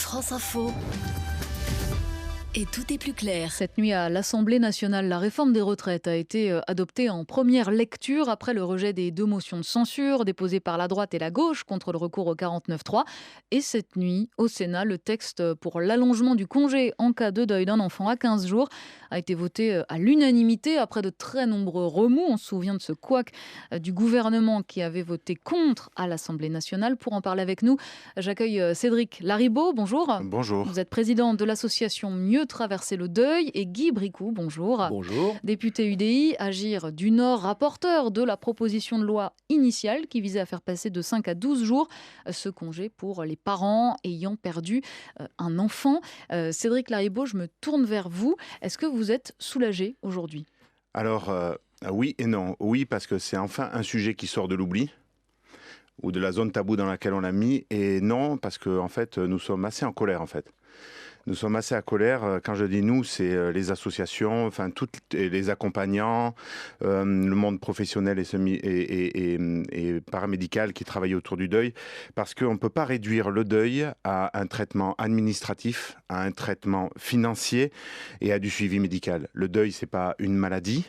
France Info. Et tout est plus clair. Cette nuit à l'Assemblée nationale, la réforme des retraites a été adoptée en première lecture après le rejet des 2 motions de censure déposées par la droite et la gauche contre le recours au 49.3. Et cette nuit, au Sénat, le texte pour l'allongement du congé en cas de deuil d'un enfant à 15 jours a été voté à l'unanimité après de très nombreux remous. On se souvient de ce couac du gouvernement qui avait voté contre à l'Assemblée nationale. Pour en parler avec nous, j'accueille Cédric Laribaud. Bonjour. Bonjour. Vous êtes président de l'association Mieux traverser le deuil, et Guy Bricout, bonjour. Bonjour. Député UDI, Agir du Nord, rapporteur de la proposition de loi initiale qui visait à faire passer de 5 à 12 jours ce congé pour les parents ayant perdu un enfant. Cédric Laribaud, je me tourne vers vous. Est-ce que vous êtes soulagé aujourd'hui ? Alors, oui et non. Oui, parce que c'est enfin un sujet qui sort de l'oubli ou de la zone taboue dans laquelle on l'a mis. Et non, parce que en fait, nous sommes assez en colère, en fait. Nous sommes assez à colère. Quand je dis nous, c'est les associations, enfin tous les accompagnants, le monde professionnel et paramédical qui travaillent autour du deuil, parce qu'on ne peut pas réduire le deuil à un traitement administratif, à un traitement financier et à du suivi médical. Le deuil, c'est pas une maladie.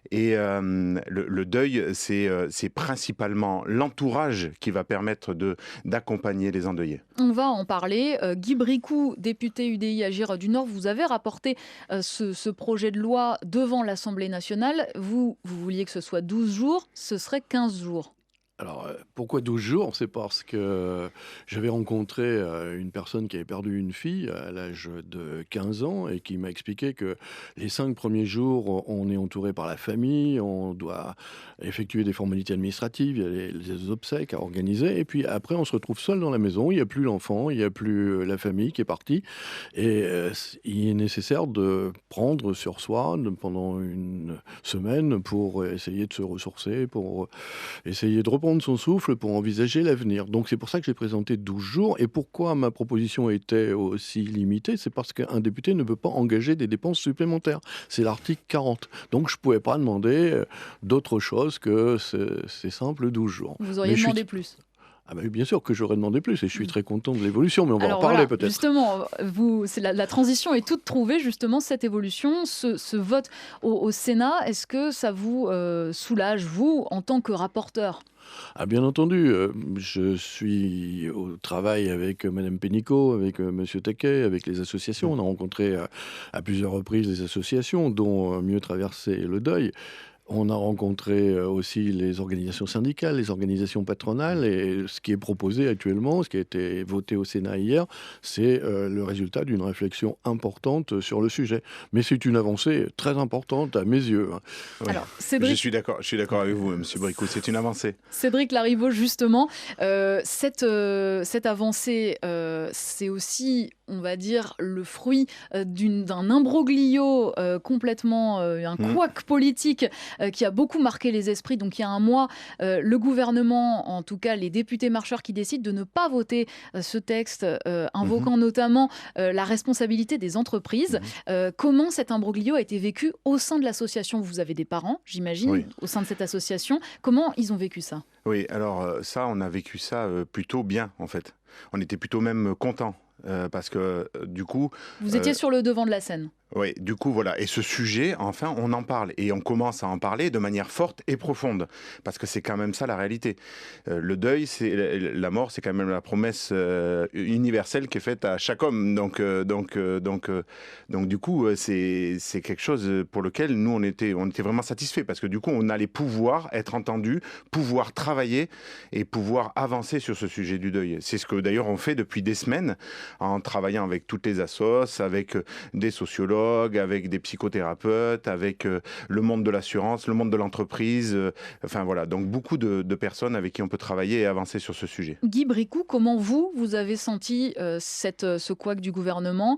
Et le deuil, c'est principalement l'entourage qui va permettre d'accompagner les endeuillés. On va en parler. Guy Bricout, député UDI Agir du Nord, vous avez rapporté ce projet de loi devant l'Assemblée nationale. Vous vouliez que ce soit 12 jours, ce serait 15 jours. Alors, pourquoi 12 jours ? C'est parce que j'avais rencontré une personne qui avait perdu une fille à l'âge de 15 ans et qui m'a expliqué que les 5 premiers jours, on est entouré par la famille, on doit effectuer des formalités administratives, il y a les obsèques à organiser, et puis après, on se retrouve seul dans la maison, il n'y a plus l'enfant, il n'y a plus la famille qui est partie, et il est nécessaire de prendre sur soi pendant une semaine pour essayer de se ressourcer, pour essayer de reprendre son souffle pour envisager l'avenir. Donc c'est pour ça que j'ai présenté 12 jours. Et pourquoi ma proposition était aussi limitée ? C'est parce qu'un député ne peut pas engager des dépenses supplémentaires. C'est l'article 40. Donc je ne pouvais pas demander d'autre chose que ces simples 12 jours. Vous auriez demandé plus ? Ah bah, bien sûr que j'aurais demandé plus et je suis très content de l'évolution, mais on va en parler voilà, peut-être. Justement, la transition est toute trouvée, justement, cette évolution, ce vote au Sénat. Est-ce que ça vous soulage, vous, en tant que rapporteur ? Ah, bien entendu, je suis au travail avec Madame Pénicaud, avec Monsieur Taquet, avec les associations. On a rencontré à plusieurs reprises les associations, dont Mieux traverser le deuil. On a rencontré aussi les organisations syndicales, les organisations patronales, et ce qui est proposé actuellement, ce qui a été voté au Sénat hier, c'est le résultat d'une réflexion importante sur le sujet. Mais c'est une avancée très importante à mes yeux. Oui. Alors, Cédric... Je suis d'accord avec vous, Monsieur Bricout, c'est une avancée. Cédric Laribaud, justement, cette avancée, c'est aussi, on va dire, le fruit d'un imbroglio complètement, un couac politique qui a beaucoup marqué les esprits. Donc il y a un mois, le gouvernement, en tout cas les députés marcheurs, qui décident de ne pas voter ce texte, invoquant notamment la responsabilité des entreprises. Comment cet imbroglio a été vécu au sein de l'association ? Vous avez des parents, j'imagine, au sein de cette association. Comment ils ont vécu ça ? Oui, alors ça, on a vécu ça plutôt bien, en fait. On était plutôt même contents. Parce que du coup... Vous étiez sur le devant de la scène. Oui, du coup, voilà. Et ce sujet, enfin, on en parle. Et on commence à en parler de manière forte et profonde. Parce que c'est quand même ça la réalité. Le deuil, la mort, c'est quand même la promesse universelle qui est faite à chaque homme. Donc du coup, c'est quelque chose pour lequel nous, on était vraiment satisfaits. Parce que du coup, on allait pouvoir être entendus, pouvoir travailler et pouvoir avancer sur ce sujet du deuil. C'est ce que d'ailleurs on fait depuis des semaines, en travaillant avec toutes les assos, avec des sociologues, avec des psychothérapeutes, avec le monde de l'assurance, le monde de l'entreprise. Enfin voilà, donc beaucoup de personnes avec qui on peut travailler et avancer sur ce sujet. Guy Bricout, comment vous avez senti ce couac du gouvernement ?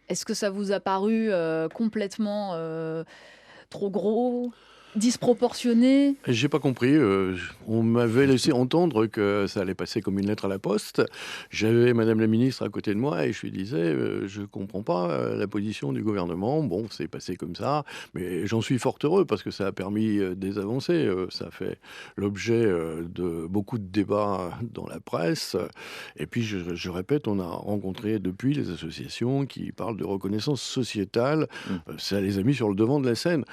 Est-ce que ça vous a paru complètement trop gros ? disproportionné? J'ai pas compris. On m'avait laissé entendre que ça allait passer comme une lettre à la poste. J'avais Madame la ministre à côté de moi et je lui disais, je comprends pas la position du gouvernement. Bon, c'est passé comme ça, mais j'en suis fort heureux parce que ça a permis des avancées. Ça fait l'objet de beaucoup de débats dans la presse. Et puis, je répète, on a rencontré depuis les associations qui parlent de reconnaissance sociétale. Ça les a mis sur le devant de la scène.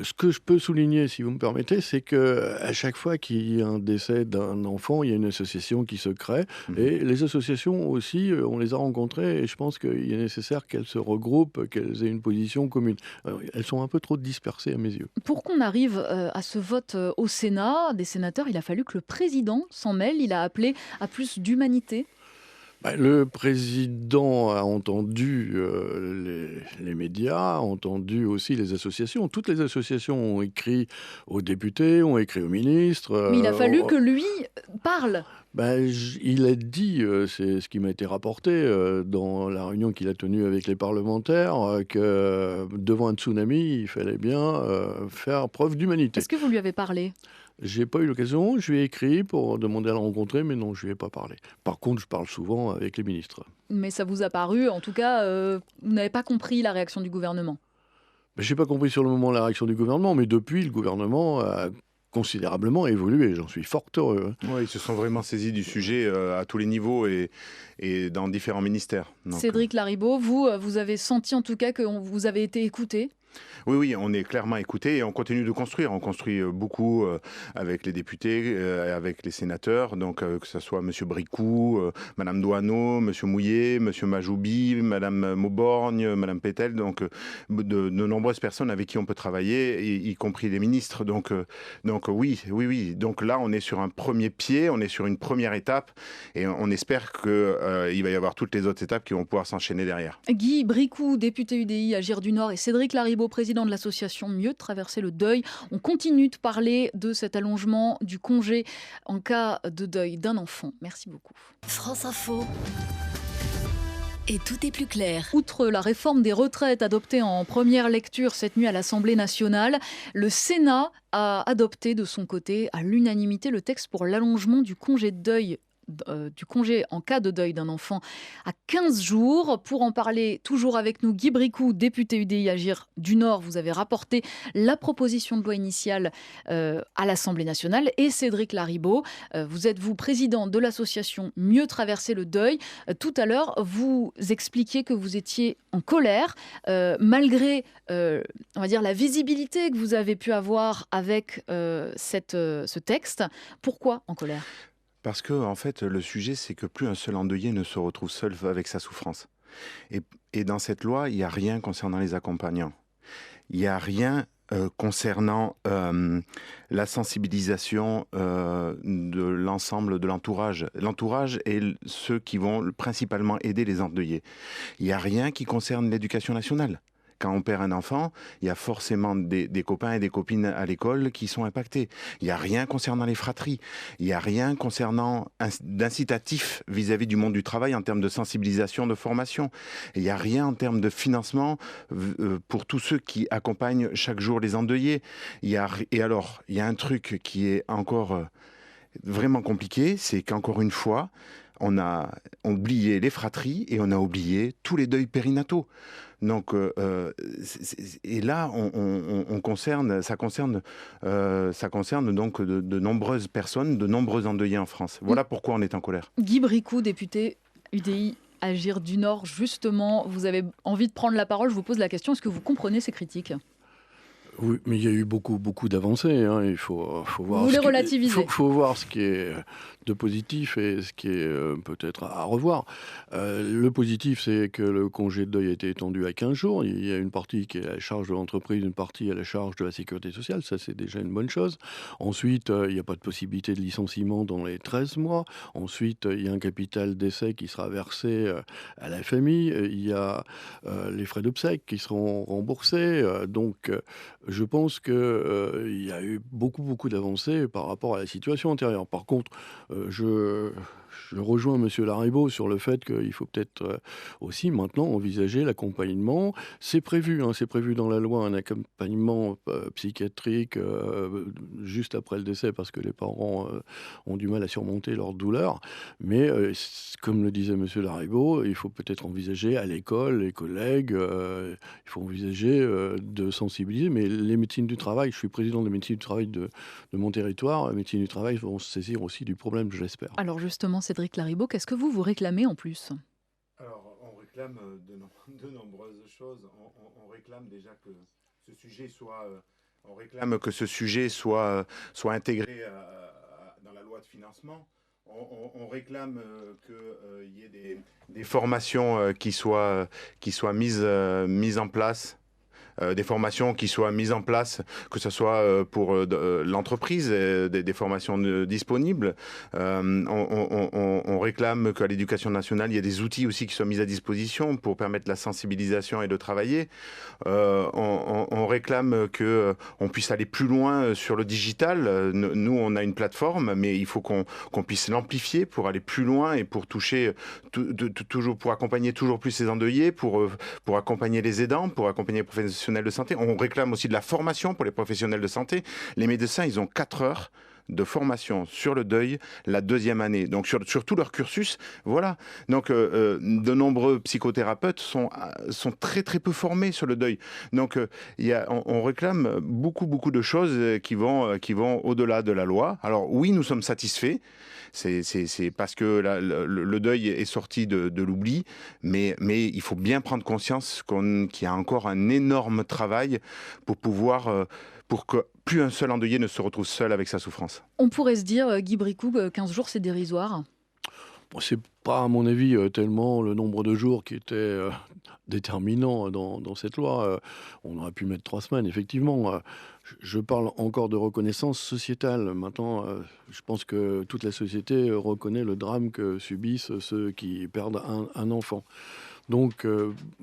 Ce que je peux souligner, si vous me permettez, c'est que à chaque fois qu'il y a un décès d'un enfant, il y a une association qui se crée. Et les associations aussi, on les a rencontrées et je pense qu'il est nécessaire qu'elles se regroupent, qu'elles aient une position commune. Elles sont un peu trop dispersées à mes yeux. Pour qu'on arrive à ce vote au Sénat, des sénateurs, il a fallu que le président s'en mêle. Il a appelé à plus d'humanité. Le président a entendu les médias, a entendu aussi les associations. Toutes les associations ont écrit aux députés, ont écrit aux ministres. Mais il a fallu que lui parle. Il a dit, c'est ce qui m'a été rapporté dans la réunion qu'il a tenue avec les parlementaires, que devant un tsunami, il fallait bien faire preuve d'humanité. Est-ce que vous lui avez parlé? J'ai pas eu l'occasion, je lui ai écrit pour demander à le rencontrer, mais non, je lui ai pas parlé. Par contre, je parle souvent avec les ministres. Mais ça vous a paru, en tout cas, vous n'avez pas compris la réaction du gouvernement? J'ai pas compris sur le moment la réaction du gouvernement, mais depuis, le gouvernement a considérablement évolué. J'en suis fort heureux. Oui, ils se sont vraiment saisis du sujet à tous les niveaux et dans différents ministères. Donc, Cédric Laribo, vous avez senti en tout cas que vous avez été écouté? Oui, on est clairement écouté et on continue de construire. On construit beaucoup avec les députés, avec les sénateurs, donc que ce soit M. Bricou, Mme Doineau, M. Mouillet, M. Majoubi, Mme Mauborgne, Mme Pétel, donc de nombreuses personnes avec qui on peut travailler, y compris les ministres. Donc oui. Donc là, on est sur un premier pied, on est sur une première étape et on espère qu'il va y avoir toutes les autres étapes qui vont pouvoir s'enchaîner derrière. Guy Bricou, député UDI Agir du Nord, et Cédric Laribo, président de l'association Mieux traverser le deuil. On continue de parler de cet allongement du congé en cas de deuil d'un enfant. Merci beaucoup. France Info. Et tout est plus clair. Outre la réforme des retraites adoptée en première lecture cette nuit à l'Assemblée nationale, le Sénat a adopté de son côté à l'unanimité le texte pour l'allongement du congé de deuil du congé en cas de deuil d'un enfant à 15 jours. Pour en parler, toujours avec nous, Guy Bricou, député UDI Agir du Nord. Vous avez rapporté la proposition de loi initiale à l'Assemblée nationale. Et Cédric Laribo, vous êtes président de l'association Mieux traverser le deuil. Tout à l'heure, vous expliquiez que vous étiez en colère, malgré on va dire, la visibilité que vous avez pu avoir avec ce texte. Pourquoi en colère ? Parce que, en fait, le sujet, c'est que plus un seul endeuillé ne se retrouve seul avec sa souffrance. Et dans cette loi, il n'y a rien concernant les accompagnants. Il n'y a rien concernant la sensibilisation de l'ensemble de l'entourage. L'entourage est ceux qui vont principalement aider les endeuillés. Il n'y a rien qui concerne l'éducation nationale. Quand on perd un enfant, il y a forcément des copains et des copines à l'école qui sont impactés. Il n'y a rien concernant les fratries. Il n'y a rien concernant d'incitatif vis-à-vis du monde du travail en termes de sensibilisation, de formation. Il n'y a rien en termes de financement pour tous ceux qui accompagnent chaque jour les endeuillés. Et alors, il y a un truc qui est encore vraiment compliqué, c'est qu'encore une fois, on a oublié les fratries et on a oublié tous les deuils périnataux. Donc, et là, ça concerne donc de nombreuses personnes, de nombreux endeuillés en France. Voilà pourquoi on est en colère. Guy Bricou, député UDI Agir du Nord, justement, vous avez envie de prendre la parole. Je vous pose la question, est-ce que vous comprenez ces critiques ? Oui, mais il y a eu beaucoup d'avancées. Il faut voir. Vous les relativisez. Faut voir ce qui est de positif et ce qui est peut-être à revoir. Le positif, c'est que le congé de deuil a été étendu à 15 jours. Il y a une partie qui est à la charge de l'entreprise, une partie à la charge de la sécurité sociale. Ça, c'est déjà une bonne chose. Ensuite, il n'y a pas de possibilité de licenciement dans les 13 mois. Ensuite, il y a un capital d'essai qui sera versé à la famille. Il y a les frais d'obsèques qui seront remboursés. Donc, Je pense que, il y a eu beaucoup d'avancées par rapport à la situation antérieure. Par contre, je rejoins monsieur Lariboe sur le fait qu'il faut peut-être, aussi maintenant envisager l'accompagnement. C'est prévu, hein, c'est prévu dans la loi un accompagnement, psychiatrique, juste après le décès parce que les parents, ont du mal à surmonter leur douleur. Mais, comme le disait monsieur Lariboe, il faut peut-être envisager à l'école, les collègues, il faut envisager, de sensibiliser. Mais les médecines du travail, je suis président des médecines du travail de mon territoire, les médecines du travail vont se saisir aussi du problème, je l'espère. Alors justement, Cédric Lariboe, qu'est-ce que vous réclamez en plus? Alors, on réclame de nombreuses choses. On réclame déjà que ce sujet soit, soit intégré dans la loi de financement. On réclame qu'il y ait des formations qui soient mises en place. Des formations qui soient mises en place, que ce soit pour l'entreprise, des formations disponibles. On réclame qu'à l'éducation nationale, il y ait des outils aussi qui soient mis à disposition pour permettre la sensibilisation et de travailler. On réclame qu'on puisse aller plus loin sur le digital. Nous, on a une plateforme, mais il faut qu'on puisse l'amplifier pour aller plus loin et pour toucher, toujours, pour accompagner toujours plus ces endeuillés, pour accompagner les aidants, pour accompagner les professionnels de santé. On réclame aussi de la formation pour les professionnels de santé. Les médecins, ils ont 4 heures de formation sur le deuil la 2e année. Donc sur tout leur cursus, voilà. Donc de nombreux psychothérapeutes sont très très peu formés sur le deuil. Donc on réclame beaucoup de choses qui vont au-delà de la loi. Alors oui, nous sommes satisfaits. C'est parce que le deuil est sorti de l'oubli, mais il faut bien prendre conscience qu'il y a encore un énorme travail pour que plus un seul endeuillé ne se retrouve seul avec sa souffrance. On pourrait se dire, Guy Bricout, 15 jours, c'est dérisoire. Bon, c'est pas, à mon avis, tellement le nombre de jours qui était déterminant dans cette loi. On aurait pu mettre 3 semaines, effectivement. Je parle encore de reconnaissance sociétale. Maintenant, je pense que toute la société reconnaît le drame que subissent ceux qui perdent un enfant. Donc,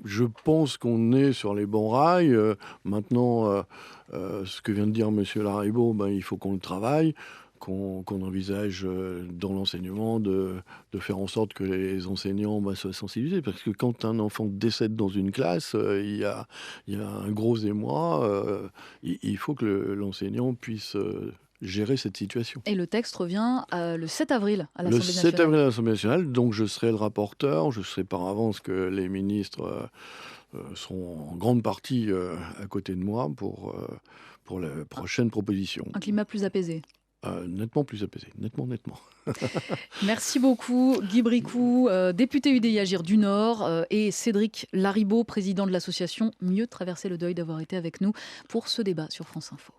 je pense qu'on est sur les bons rails. Maintenant, ce que vient de dire monsieur Lariboe, il faut qu'on le travaille, qu'on envisage dans l'enseignement de faire en sorte que les enseignants soient sensibilisés. Parce que quand un enfant décède dans une classe, il y a un gros émoi. Il faut que l'enseignant puisse gérer cette situation. Et le texte revient le 7 avril à Le l'Assemblée 7 nationale. avril à l'Assemblée nationale, donc je serai le rapporteur. Je sais par avance que les ministres seront en grande partie à côté de moi pour la prochaine proposition. Un climat plus apaisé. Nettement plus apaisé, nettement. Merci beaucoup Guy Bricout, député UDI Agir du Nord, et Cédric Lariboe, président de l'association Mieux traverser le deuil, d'avoir été avec nous pour ce débat sur France Info.